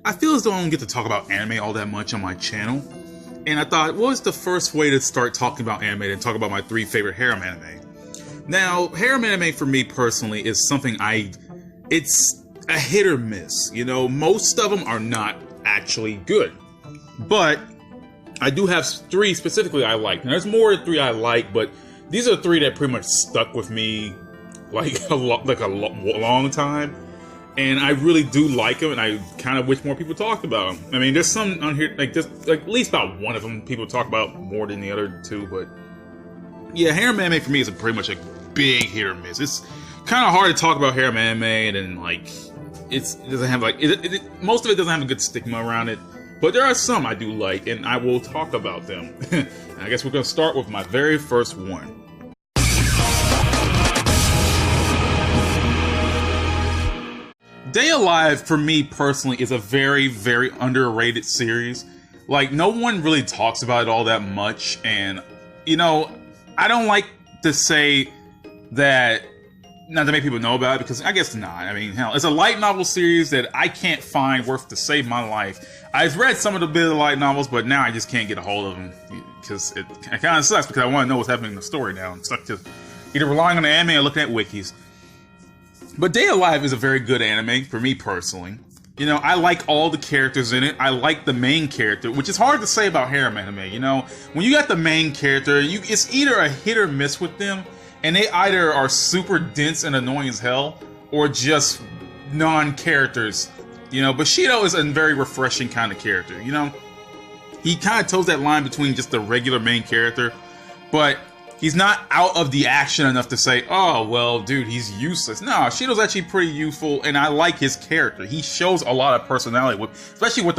I feel as though I don't get to talk about anime all that much on my channel. And I thought, what's the first way to start talking about anime and talk about my 3 favorite harem anime? Now, harem anime for me personally is something it's a hit or miss. You know, most of them are not actually good. But I do have 3 specifically I like. Now, there's more than 3 I like, but these are 3 that pretty much stuck with me like a long time. And I really do like them, and I kind of wish more people talked about them. I mean, there's some on here, like at least about one of them people talk about more than the other 2, but yeah, harem anime for me is pretty much a big hit or miss. It's kind of hard to talk about harem anime, and then like it doesn't have like most of it doesn't have a good stigma around it. But there are some I do like, and I will talk about them. And I guess we're gonna start with my very first one. Day Alive, for me personally, is a very, very underrated series. Like, no one really talks about it all that much, and, you know, I don't like to say that, not to make people know about it, because I guess not. I mean, hell, it's a light novel series that I can't find worth to save my life. I've read some of the bit of light novels, but now I just can't get a hold of them, because it kind of sucks, because I want to know what's happening in the story now. It's like just either relying on the anime or looking at wikis. But Day Alive is a very good anime, for me personally. You know, I like all the characters in it. I like the main character, which is hard to say about harem anime, you know? When you got the main character, it's either a hit or miss with them, and they either are super dense and annoying as hell, or just non-characters. You know, Bushido is a very refreshing kind of character, you know? He kind of toes that line between just the regular main character, but he's not out of the action enough to say, oh, well, dude, he's useless. No, Shido's actually pretty useful, and I like his character. He shows a lot of personality, especially with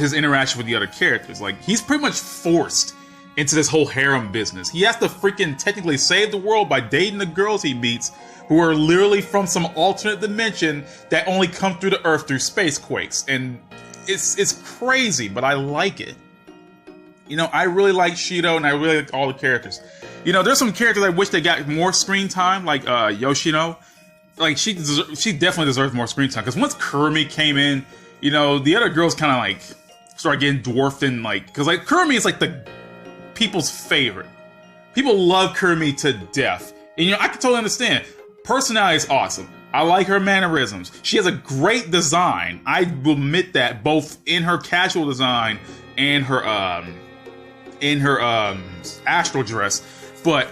his interaction with the other characters. Like, he's pretty much forced into this whole harem business. He has to freaking technically save the world by dating the girls he meets, who are literally from some alternate dimension that only come through the Earth through space quakes. And it's crazy, but I like it. You know, I really like Shido, and I really like all the characters. You know, there's some characters I wish they got more screen time, like Yoshino. Like, she definitely deserves more screen time, because once Kurumi came in, you know, the other girls kind of, like, started getting dwarfed and, like... Because, like, Kurumi is, like, the people's favorite. People love Kurumi to death. And, you know, I can totally understand. Personality is awesome. I like her mannerisms. She has a great design. I will admit that, both in her casual design and her astral dress. But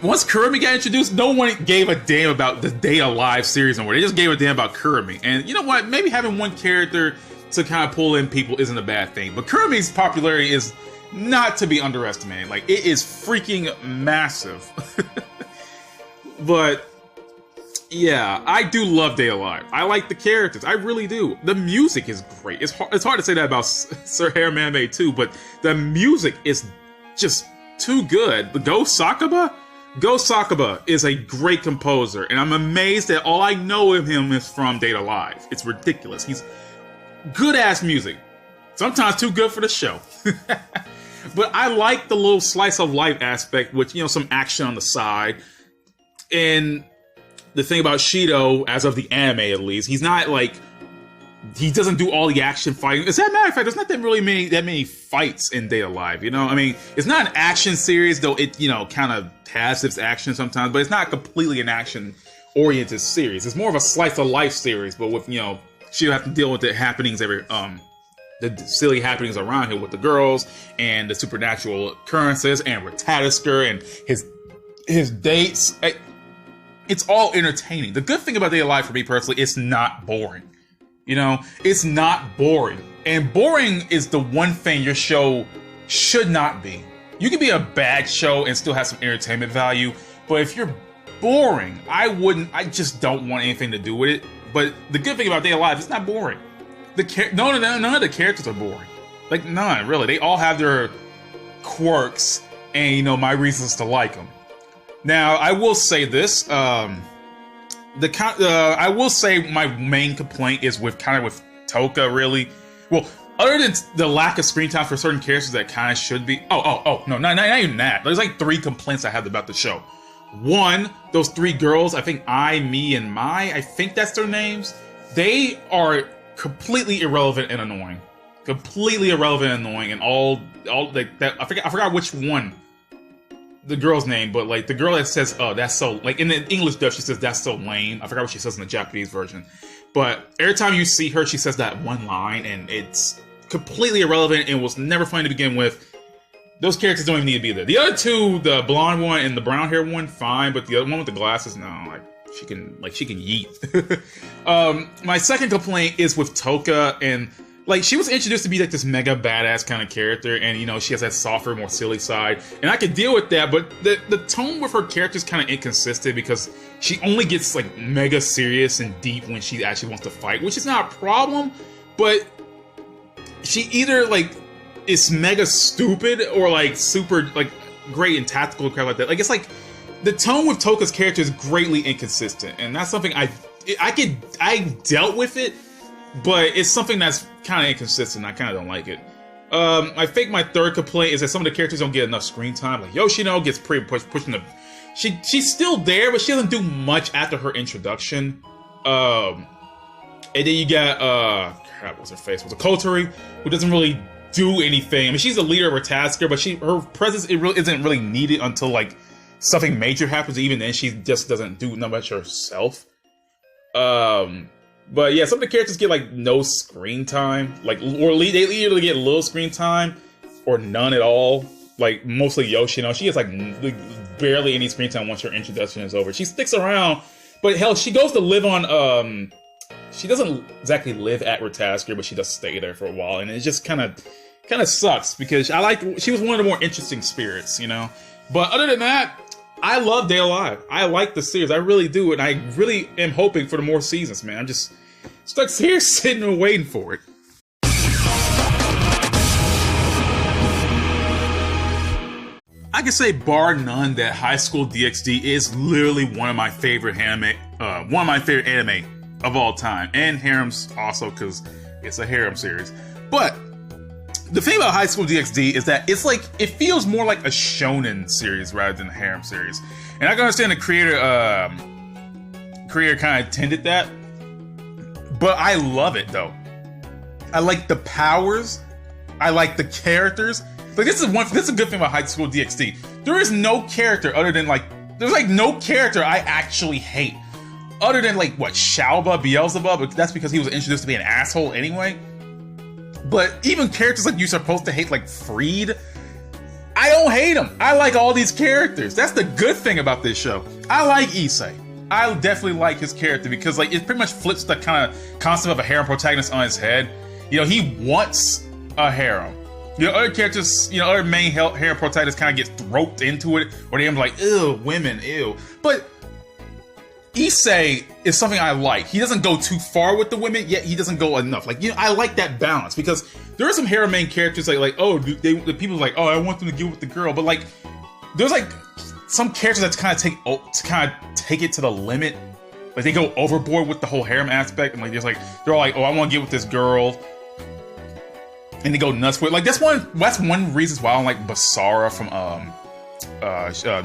once Kurumi got introduced, no one gave a damn about the Day Alive series anymore. They just gave a damn about Kurumi. And you know what? Maybe having one character to kind of pull in people isn't a bad thing. But Kurumi's popularity is not to be underestimated. Like, it is freaking massive. But yeah, I do love Day Alive. I like the characters. I really do. The music is great. It's hard to say that about Sir Harem Anime too, but the music is just too good. The Go Sakaba is a great composer, and I'm amazed that all I know of him is from Day Alive. It's ridiculous. He's good-ass music. Sometimes too good for the show. But I like the little slice of life aspect with, you know, some action on the side. And the thing about Shido, as of the anime at least, he's not like, he doesn't do all the action fighting. As a matter of fact, there's not that many fights in Day Alive, you know? I mean, it's not an action series, though it, you know, kind of has its action sometimes, but it's not completely an action-oriented series. It's more of a slice-of-life series, but with, you know, Shido have to deal with the happenings the silly happenings around him with the girls, and the supernatural occurrences, and with Talisker, and his dates. It's all entertaining. The good thing about Day Alive for me personally, it's not boring. You know, it's not boring. And boring is the one thing your show should not be. You can be a bad show and still have some entertainment value, but if you're boring, I just don't want anything to do with it. But the good thing about Day Alive, it's not boring. None of the characters are boring. Like, none, really. They all have their quirks and, you know, my reasons to like them. Now, I will say this. I will say my main complaint is with TOKKO, really. Well, other than the lack of screen time for certain characters that kind of should be. No, not even that. There's like 3 complaints I have about the show. One, those 3 girls, I think Me, and Mai, I think that's their names. they are completely irrelevant and annoying. Completely irrelevant and annoying, and all like that. I forgot which one, the girl's name, but like the girl that says, "Oh, that's so," like in the English dub, she says, "That's so lame." I forgot what she says in the Japanese version, but every time you see her, she says that one line, and it's completely irrelevant and was never funny to begin with. Those characters don't even need to be there. The other two, the blonde one and the brown hair one, fine, but the other one with the glasses, no, like she can yeet. My second complaint is with TOKKO, and like, she was introduced to be like this mega badass kind of character, and you know, she has that softer, more silly side, and I could deal with that, but the tone with her character is kind of inconsistent because she only gets like mega serious and deep when she actually wants to fight, which is not a problem, but she either like is mega stupid or like super like great and tactical crap like that. Like, it's like the tone with TOKKO's character is greatly inconsistent, and that's something I dealt with it, but it's something that's kind of inconsistent. I kind of don't like it. I think my third complaint is that some of the characters don't get enough screen time. Like Yoshino gets pretty pushed in the. She's still there, but she doesn't do much after her introduction. And then you got what's her face? Was it Kotori, who doesn't really do anything. I mean, she's the leader of her tasker, but her presence isn't really needed until like something major happens. Even then, she just doesn't do much herself. But yeah, some of the characters get like no screen time, like, or they either get little screen time or none at all. Like mostly Yoshino, she gets like barely any screen time once her introduction is over. She sticks around, but hell, she goes to live on. She doesn't exactly live at Ratasker, but she does stay there for a while, and it just kind of sucks because she was one of the more interesting spirits, you know. But other than that, I love Day Alive. I like the series, I really do, and I really am hoping for the more seasons, man. I'm just stuck here sitting and waiting for it. I can say bar none that Highschool DxD is literally one of my favorite anime of all time, and Harem's also because it's a Harem series. But the thing about Highschool DxD is that it's like, it feels more like a shonen series rather than a Harem series, and I can understand the creator kind of intended that, but I love it though. I like the powers, I like the characters. Like, this is a good thing about Highschool DxD. There is no character other than like, there's like no character I actually hate. Other than like, what, Shalba, Beelzebub, but that's because he was introduced to be an asshole anyway. But even characters like you're supposed to hate, like Freed, I don't hate him. I like all these characters. That's the good thing about this show. I like Issei. I definitely like his character because like it pretty much flips the kind of concept of a harem protagonist on his head. You know, he wants a harem. You know, other characters, you know, other main harem protagonists kind of get roped into it, or they're like, ew, women, ew. But Issei is something I like. He doesn't go too far with the women, yet he doesn't go enough. Like, you know, I like that balance because there are some harem main characters like oh, the people like, oh, I want them to get with the girl, but like, there's like some characters that kind of take it to the limit. Like, they go overboard with the whole harem aspect, and like, they're all like, oh, I want to get with this girl, and they go nuts with it. Like, that's one reason why I don't like Basara from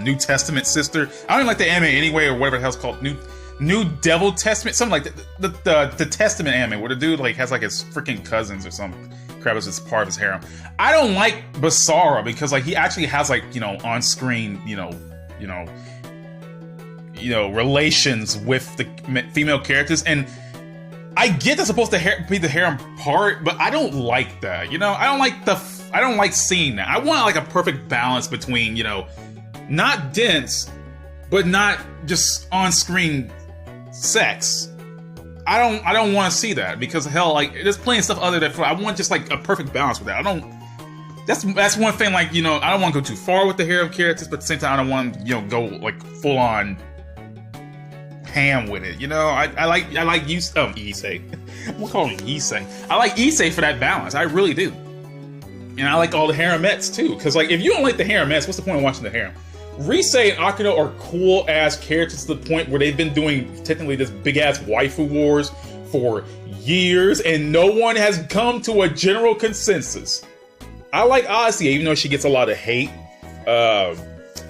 New Testament Sister. I don't even like the anime anyway, or whatever the hell's called, New Devil Testament, something like that. The Testament anime where the dude like has like his freaking cousins or some crap as part of his harem. I don't like Basara because like he actually has like, you know, on screen, you know, relations with the female characters, and I get that's supposed to be the harem part, but I don't like that. You know, I don't like seeing that. I want like a perfect balance between, you know, not dense, but not just on-screen sex. I don't want to see that because hell, like, there's plenty of stuff other than I want just like a perfect balance with that. That's one thing. Like, you know, I don't want to go too far with the harem characters, but at the same time, I don't want to, you know, go like full on ham with it. You know, I like Issei. I'm gonna call him Issei. I like Issei for that balance. I really do. And I like all the haremettes too, because like, if you don't like the haremettes, what's the point of watching the harem? Urusei and Akino are cool ass characters to the point where they've been doing technically this big ass waifu wars for years, and no one has come to a general consensus. I like Asia, even though she gets a lot of hate.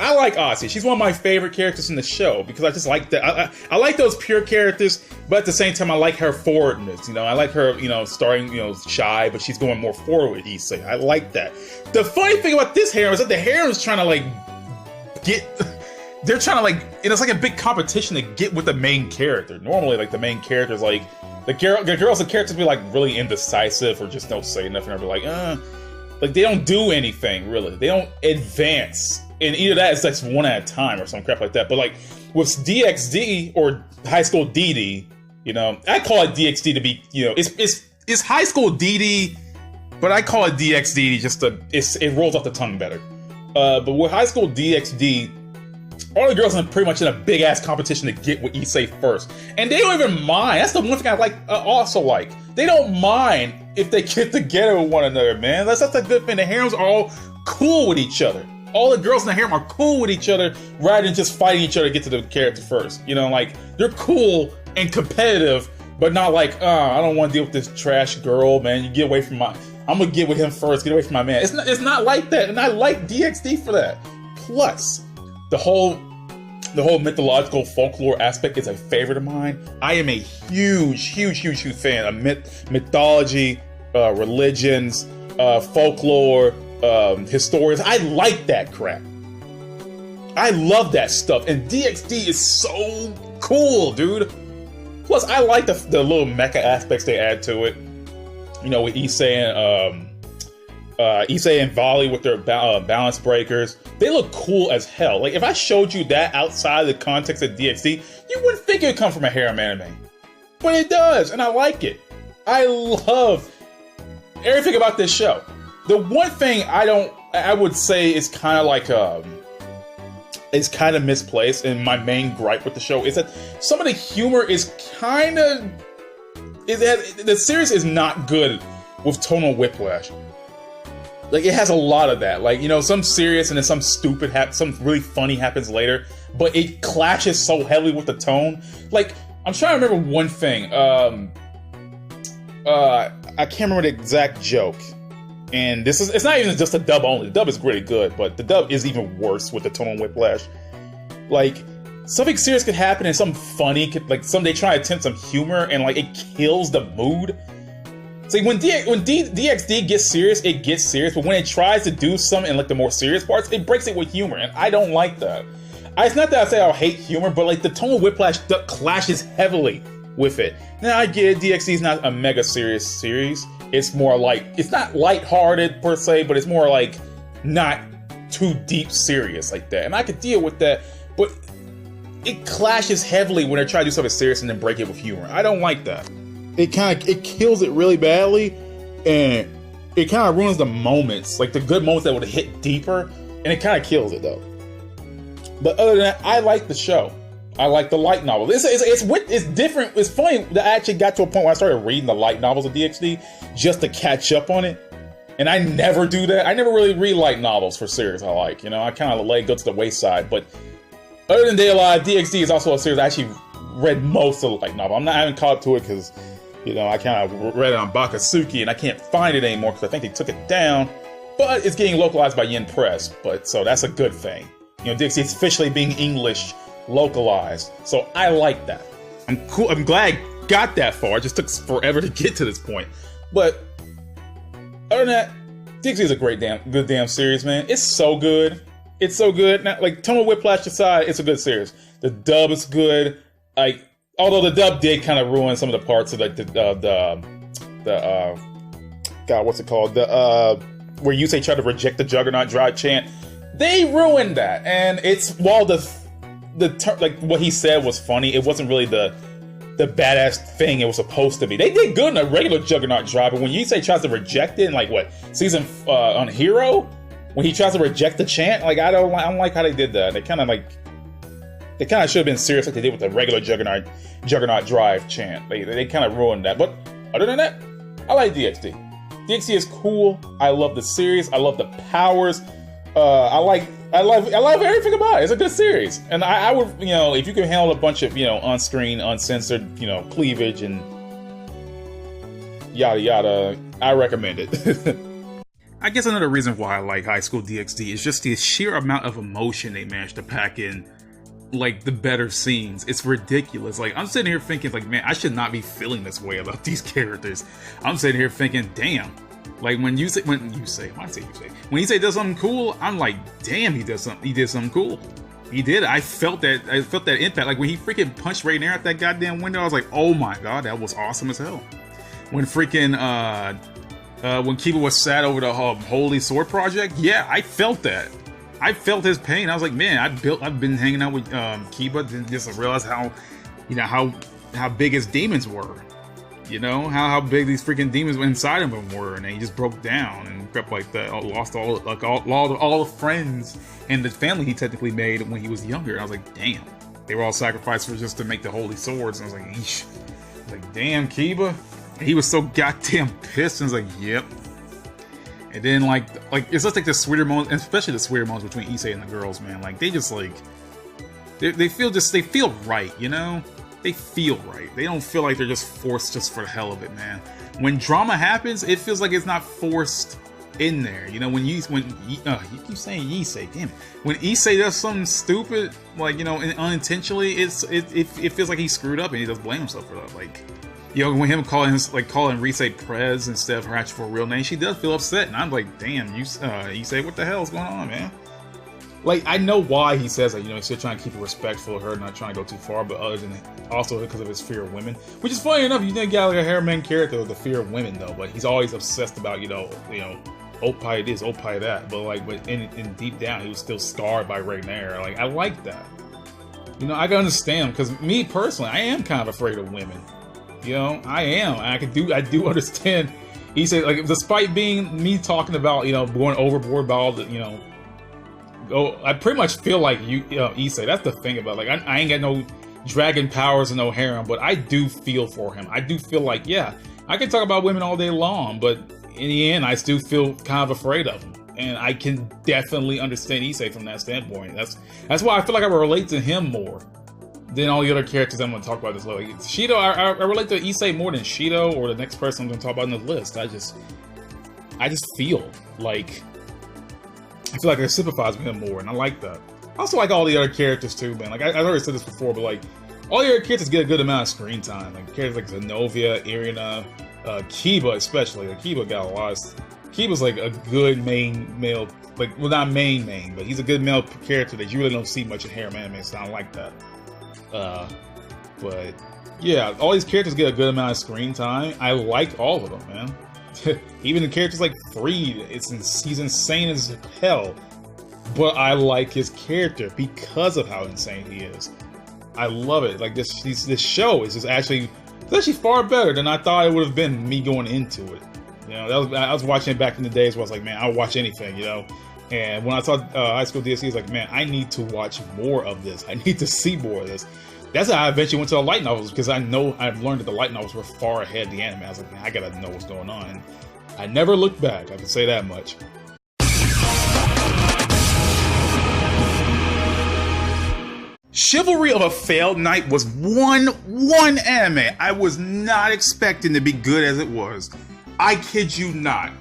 I like Ase. She's one of my favorite characters in the show because I just like that. I like those pure characters, but at the same time, I like her forwardness. You know, I like her, you know, starting, you know, shy, but she's going more forward with Issei. I like that. The funny thing about this harem is that the harem is trying to like they're trying to like, it's like a big competition to get with the main character. Normally, like the main characters, like the girls and characters be like really indecisive or just don't say nothing or be like they don't do anything really. They don't advance, and either that is like one at a time or some crap like that. But like with DxD or High School DD, you know, I call it DxD to be, you know, it's High School DD, but I call it DxD just to it rolls off the tongue better. But with High School DxD, all the girls are pretty much in a big ass competition to get with Issei first, and they don't even mind. That's the one thing I like. Also like, they don't mind if they get together with one another, man. That's a good thing. The harems are all cool with each other. All the girls in the harem are cool with each other, rather than just fighting each other to get to the character first. You know, like they're cool and competitive, but not like, I don't want to deal with this trash girl, man. You get away from my. I'm gonna get with him first. Get away from my man. It's not like that, and I like DxD for that. Plus, the whole mythological folklore aspect is a favorite of mine. I am a huge fan of mythology, religions, folklore, historians. I like that crap. I love that stuff, and DxD is so cool, dude. Plus, I like the little mecha aspects they add to it. You know, with Issei and Volley with their balance breakers. They look cool as hell. Like, if I showed you that outside the context of DxD, you wouldn't think it would come from a harem anime. But it does, and I like it. I love everything about this show. The one thing I would say is kind of like, is kind of misplaced, and my main gripe with the show is that some of the humor is kind of, the series is not good with tonal whiplash. Like, it has a lot of that. Like, you know, some serious and then some stupid some really funny happens later, but it clashes so heavily with the tone. Like, I'm trying to remember one thing. I can't remember the exact joke. And it's not even just the dub only. The dub is really good, but the dub is even worse with the tonal whiplash. Like, something serious could happen and something funny could, like, they try to attempt some humor and, like, it kills the mood. See, when DxD gets serious, it gets serious, but when it tries to do something in like the more serious parts, it breaks it with humor, and I don't like that. It's not that I say I hate humor, but like the tonal whiplash clashes heavily with it. Now I get it, DxD is not a mega serious series. It's more like, it's not lighthearted per se, but it's more like not too deep serious like that, and I could deal with that, but it clashes heavily when they try to do something serious and then break it with humor. I don't like that. It kills it really badly, and it kind of ruins the moments, like the good moments that would have hit deeper, and it kind of kills it though. But other than that, I like the show. I like the light novel. It's different. It's funny that I actually got to a point where I started reading the light novels of DxD just to catch up on it, and I never do that. I never really read light novels for series I like. You know, I kind of let it go to the wayside. But other than Day Alive, DxD is also a series I actually read most of the light novel. I haven't caught up to it because, you know, I kind of read it on Bakasuki, and I can't find it anymore because I think they took it down. But it's getting localized by Yen Press, so that's a good thing. You know, DxD is officially being English localized, so I like that. I'm cool. I'm glad I got that far. It just took forever to get to this point. But other than that, DxD is a good damn series, man. It's so good. It's so good. Now, like, tonal whiplash aside, it's a good series. The dub is good. Like, although the dub did kind of ruin some of the parts of like God, what's it called? Where Yusei tried to reject the Juggernaut Drive chant. They ruined that, and it's while like what he said was funny, it wasn't really the badass thing it was supposed to be. They did good in a regular Juggernaut Drive, but when Yusei tries to reject it in like what season on Hero, when he tries to reject the chant, like I don't like how they did that. They kind of should have been serious like they did with the regular Juggernaut Drive chant. They kind of ruined that. But other than that, I like DxD. DxD is cool. I love the series. I love the powers. I love everything about it. It's a good series, and I would, you know, if you can handle a bunch of, you know, on-screen, uncensored, you know, cleavage and yada yada, I recommend it. I guess another reason why I like High School DxD is just the sheer amount of emotion they managed to pack in, like, the better scenes. It's ridiculous. Like, I'm sitting here thinking, like, man, I should not be feeling this way about these characters. I'm sitting here thinking, damn. Like, when you say does something cool, I'm like, damn, he did something cool. He did. I felt that impact. Like, when he freaking punched right there at that goddamn window, I was like, oh my god, that was awesome as hell. When freaking when Kiba was sad over the Holy Sword project, yeah, I felt that. I felt his pain. I was like, man, I've been hanging out with Kiba just to realize how, you know, how big his demons were. You know, how big these freaking demons inside of him were, and he just broke down and crap like that. Lost all the friends and the family he technically made when he was younger. And I was like, damn, they were all sacrificed for just to make the holy swords. And I was like, eesh. I was like, damn, Kiba. And he was so goddamn pissed. And I was like, yep. And then like it's just like the sweeter moments, and especially the sweeter moments between Issei and the girls, man. Like they just like they feel right, you know. They feel right. They don't feel like they're just forced just for the hell of it, man. When drama happens, it feels like it's not forced in there. You know, you keep saying Issei, damn it. When Issei does something stupid, like, you know, unintentionally, it feels like he screwed up and he does blame himself for that. Like, you know, when him calling Risei Prez instead of her actual real name, she does feel upset, and I'm like, damn, Issei, what the hell is going on, man? Like, I know why he says that, you know, he's still trying to keep it respectful of her, not trying to go too far, but other than also because of his fear of women. Which is funny enough, you didn't get like a Harem character with the fear of women, though, but he's always obsessed about, you know, oppai this, oppai that, but in deep down, he was still scarred by Rainier. Like, I like that. You know, I can understand, because me personally, I am kind of afraid of women. You know, I am. I do understand. He said, like, despite being me talking about, you know, going overboard about all the, you know, I pretty much feel like Issei. That's the thing about, like, I ain't got no dragon powers and no harem, but I do feel for him. I do feel like, yeah, I can talk about women all day long, but in the end, I still feel kind of afraid of him, and I can definitely understand Issei from that standpoint. That's why I feel like I relate to him more than all the other characters I'm going to talk about this later. Like, Shido, I relate to Issei more than Shido or the next person I'm going to talk about in the list. I just feel like I sympathize with him more, and I like that. I also like all the other characters too, man. Like, I already said this before, but like, all the other characters get a good amount of screen time. Like, characters like Zenovia, Irina, Kiba especially. Like, Kiba got a lot of... Kiba's like a good male, like, well, not main, but he's a good male character that you really don't see much in harem anime, so I don't like that. But yeah, all these characters get a good amount of screen time. I like all of them, man. Even the characters like Freed, he's insane as hell, but I like his character because of how insane he is. I love it. Like, this show is just actually far better than I thought it would have been me going into it. You know, I was watching it back in the days where I was like, man, I'll watch anything, you know. And when I saw High School DxD, I was like, man, I need to watch more of this. I need to see more of this. That's how I eventually went to the light novels, because I've learned that the light novels were far ahead of the anime. I was like, man, I gotta know what's going on. And I never looked back, I can say that much. Chivalry of a Failed Knight was one anime I was not expecting to be good as it was. I kid you not.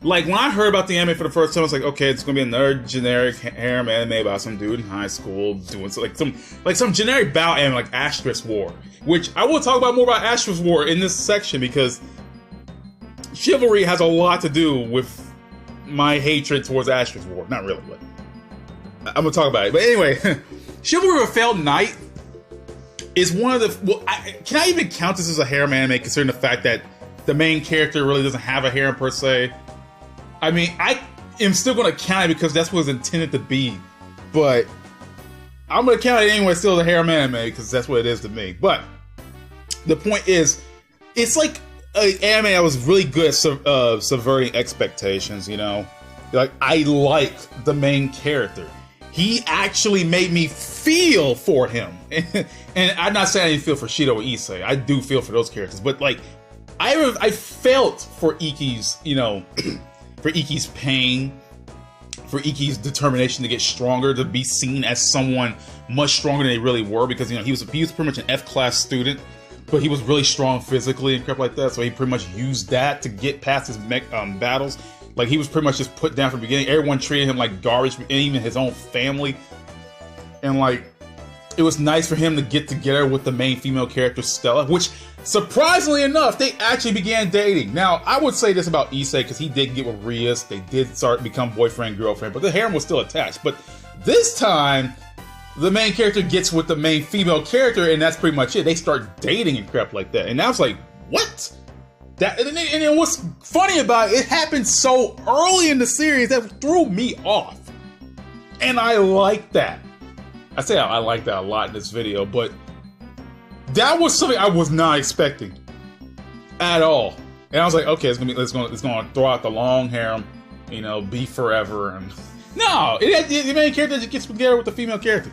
Like, when I heard about the anime for the first time, I was like, okay, it's gonna be another generic harem anime about some dude in high school doing some generic battle anime like Asterisk War, which I will talk about more about Asterisk War in this section, because Chivalry has a lot to do with my hatred towards Asterisk War. Not really, but I'm gonna talk about it. But anyway, Chivalry of a Failed Knight is one of the... Well, can I even count this as a harem anime, considering the fact that the main character really doesn't have a harem per se? I mean, I am still going to count it because that's what it's intended to be. But I'm going to count it anyway, still as a harem anime, because that's what it is to me. But the point is, it's like an anime that was really good at subverting expectations, you know? Like, I like the main character. He actually made me feel for him. And I'm not saying I didn't feel for Shido or Issei. I do feel for those characters. But, like, I felt for Ikki's, you know... for Ikki's pain, for Ikki's determination to get stronger, to be seen as someone much stronger than they really were, because, you know, he was pretty much an F-class student, but he was really strong physically and crap like that, so he pretty much used that to get past his battles. Like, he was pretty much just put down from the beginning. Everyone treated him like garbage, and even his own family. And, like, it was nice for him to get together with the main female character, Stella, which, surprisingly enough, they actually began dating. Now, I would say this about Issei, because he did get with Rias. They did start become boyfriend, girlfriend, but the harem was still attached. But this time, the main character gets with the main female character, and that's pretty much it. They start dating and crap like that. And I was like, what? And what's funny about it, it happened so early in the series that threw me off. And I like that. I say I like that a lot in this video, but that was something I was not expecting at all. And I was like, okay, it's gonna throw out the long harem, you know, be forever. And no, the main character just gets together with the female character,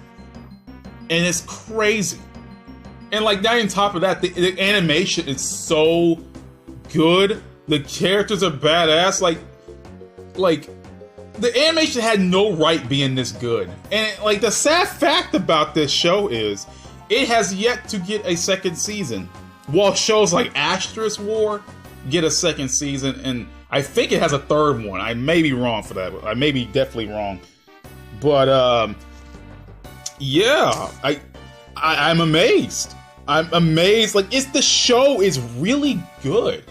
and it's crazy. And like, not on top of that, the animation is so good. The characters are badass. Like the animation had no right being this good. And like, the sad fact about this show is it has yet to get a second season. While shows like Asterisk War get a second season, and I think it has a third one. I may be wrong for that. I may be definitely wrong. But yeah, I'm amazed. I'm amazed. Like, the show is really good.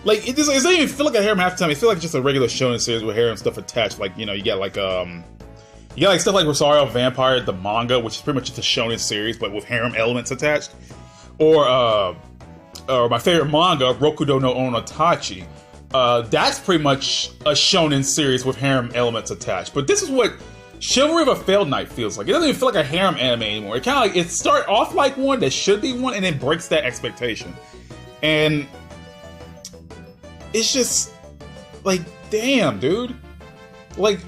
Like, it doesn't even feel like a harem half the time. It feels like just a regular shonen series with harem stuff attached. Like, you know, you got like stuff like Rosario Vampire, the manga, which is pretty much just a shonen series, but with harem elements attached. Or my favorite manga, Rokudo no Onotachi. That's pretty much a shonen series with harem elements attached. But this is what Chivalry of a Failed Knight feels like. It doesn't even feel like a harem anime anymore. It kind of like, it starts off like one that should be one, and then breaks that expectation. And it's just like, damn, dude. Like,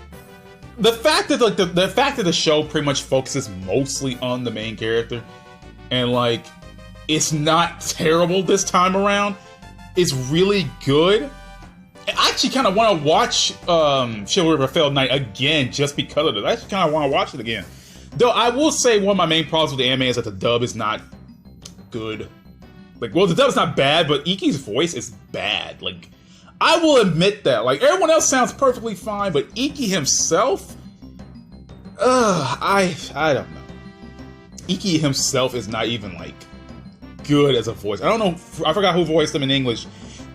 the fact that like the fact that the show pretty much focuses mostly on the main character, and like, it's not terrible this time around, is really good. I actually kind of want to watch Chivalry of a Failed Knight again just because of it. I actually kind of want to watch it again. Though I will say one of my main problems with the anime is that the dub is not good. Like, well, the dub is not bad, but Iki's voice is bad. Like, I will admit that. Like, everyone else sounds perfectly fine, but Iki himself, I don't know. Iki himself is not even like good as a voice. I don't know. I forgot who voiced him in English,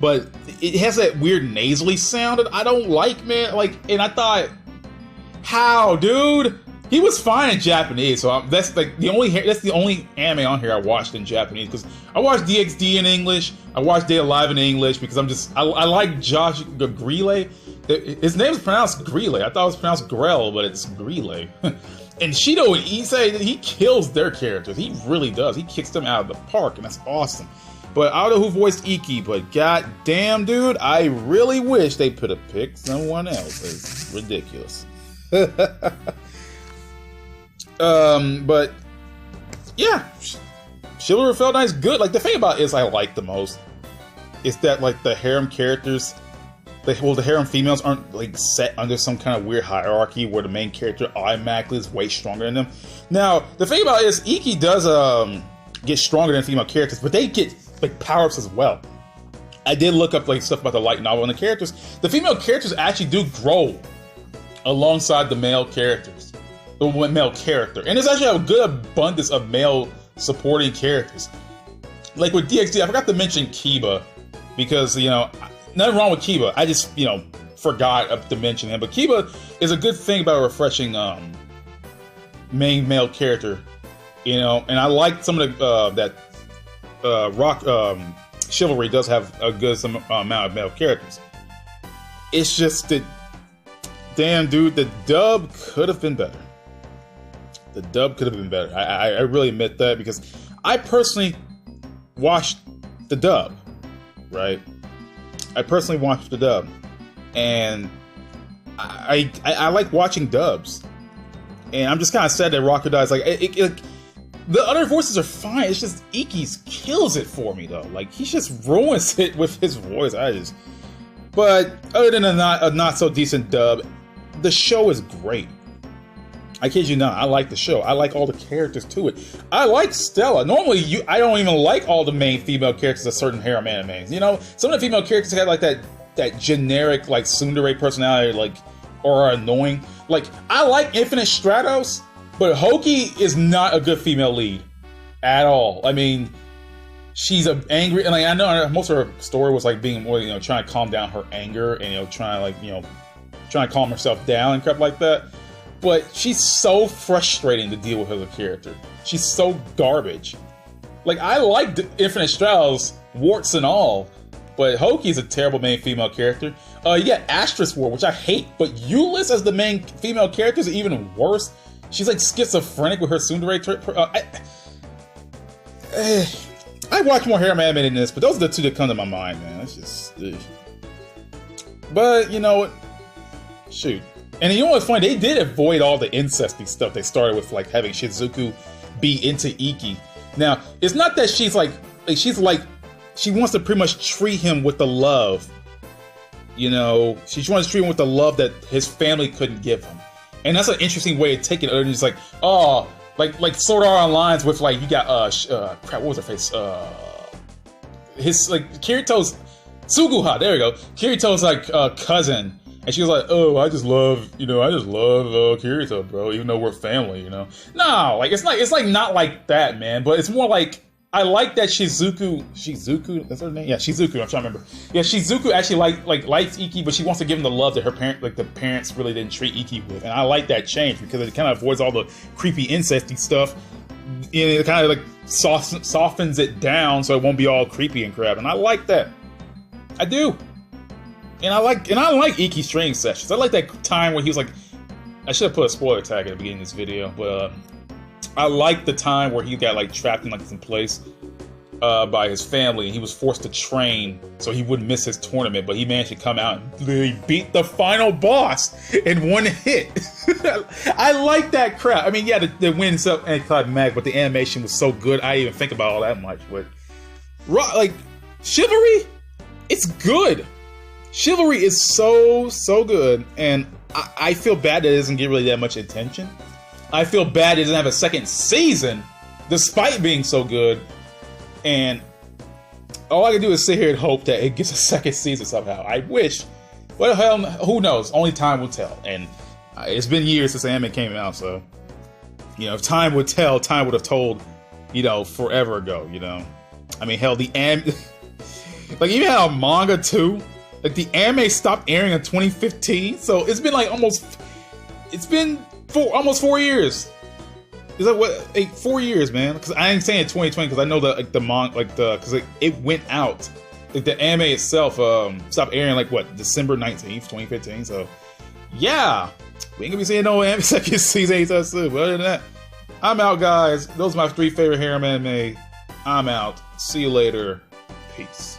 but it has that weird nasally sound that I don't like, man. Like, and I thought, how, dude? He was fine in Japanese, so that's the only anime on here I watched in Japanese, because I watched DxD in English, I watched Day Alive in English, because I like Josh Grille. His name is pronounced Grille. I thought it was pronounced Grell, but it's Grille. And Shido and Issei, he kills their characters. He really does. He kicks them out of the park, and that's awesome. But I don't know who voiced Iki, but god damn, dude, I really wish they could have picked someone else. It's ridiculous. But yeah, Chivalry of a Failed Knight is good. Like, the thing about it I like the most is that, like, the harem characters, the harem females aren't like set under some kind of weird hierarchy where the main character automatically is way stronger than them. Now, the thing about it is Iki does get stronger than female characters, but they get like power-ups as well. I did look up like stuff about the light novel and the characters. The female characters actually do grow alongside the male characters. The male character. And there's actually a good abundance of male supporting characters. Like with DxD, I forgot to mention Kiba, because, you know, nothing wrong with Kiba. I just, you know, forgot to mention him. But Kiba is a good thing about a refreshing main male character, you know. And I like some of the Chivalry does have a good amount of male characters. It's just that, damn, dude, the dub could have been better. The dub could have been better. I really admit that, because I personally watched the dub, right? I personally watched the dub, and I like watching dubs, and I'm just kind of sad that Rakuda is like, the other voices are fine. It's just Iki's kills it for me though. Like, he just ruins it with his voice. But other than a not so decent dub, the show is great. I kid you not, I like the show. I like all the characters to it. I like Stella. Normally, I don't even like all the main female characters of certain harem animes. You know, some of the female characters had like that that generic like tsundere personality, like, or are annoying. Like, I like Infinite Stratos, but Hoki is not a good female lead at all. I mean, she's angry, and like I know most of her story was like being more, trying to calm down her anger and trying to calm herself down and crap like that. But she's so frustrating to deal with as a character. She's so garbage. Like, I liked Infinite Stratos, warts and all, but Hoki's a terrible main female character. You got Astrus War, which I hate, but Euless as the main female character is even worse. She's like schizophrenic with her tsundere. I watch more harem anime than this, but those are the two that come to my mind, man. It's just... But, you know what? Shoot. And you know what's funny? They did avoid all the incesty stuff they started with, like having Shizuku be into Iki. Now, it's not that she wants to pretty much treat him with the love. She wants to treat him with the love that his family couldn't give him. And that's an interesting way of taking it. It's like, oh, like Sword Art Online's with like, you got, crap, what was her face? His, like, Kirito's, Tsuguha, there we go. Kirito's like, cousin. And she was like, oh, I just love Kirito, bro, even though we're family, No, like, it's like not like that, man, but it's more like, I like that Shizuku, that's her name? Yeah, Shizuku, I'm trying to remember. Yeah, Shizuku actually likes Iki, but she wants to give him the love that the parents really didn't treat Iki with. And I like that change, because it kind of avoids all the creepy incesty stuff, and it kind of like softens it down so it won't be all creepy and crap, and I like that. I do. And I like Iki's training sessions. I like that time where he was like, I should have put a spoiler tag at the beginning of this video, but I like the time where he got like trapped in like some place by his family, and he was forced to train so he wouldn't miss his tournament, but he managed to come out and literally beat the final boss in one hit. I like that crap. I mean, yeah, the wins up and Cloud Mag, but the animation was so good, I didn't even think about all that much. But like, Chivalry, it's good. Chivalry is so good, and I feel bad that it doesn't get really that much attention. I feel bad it doesn't have a second season, despite being so good, and all I can do is sit here and hope that it gets a second season somehow. I wish. Well, hell, who knows? Only time will tell, and it's been years since the anime came out, so, if time would tell, time would have told, forever ago, I mean, hell, the anime, like, even how manga too, like, the anime stopped airing in 2015, so it's been like almost 4 years. It's like, what, 4 years, man? Because I ain't saying 2020, because I know that because it went out. Like, the anime itself stopped airing like what, December 19th, 2015. So yeah, we ain't gonna be seeing no anime second season anytime soon. But other than that, I'm out, guys. Those are my 3 favorite harem anime. I'm out. See you later. Peace.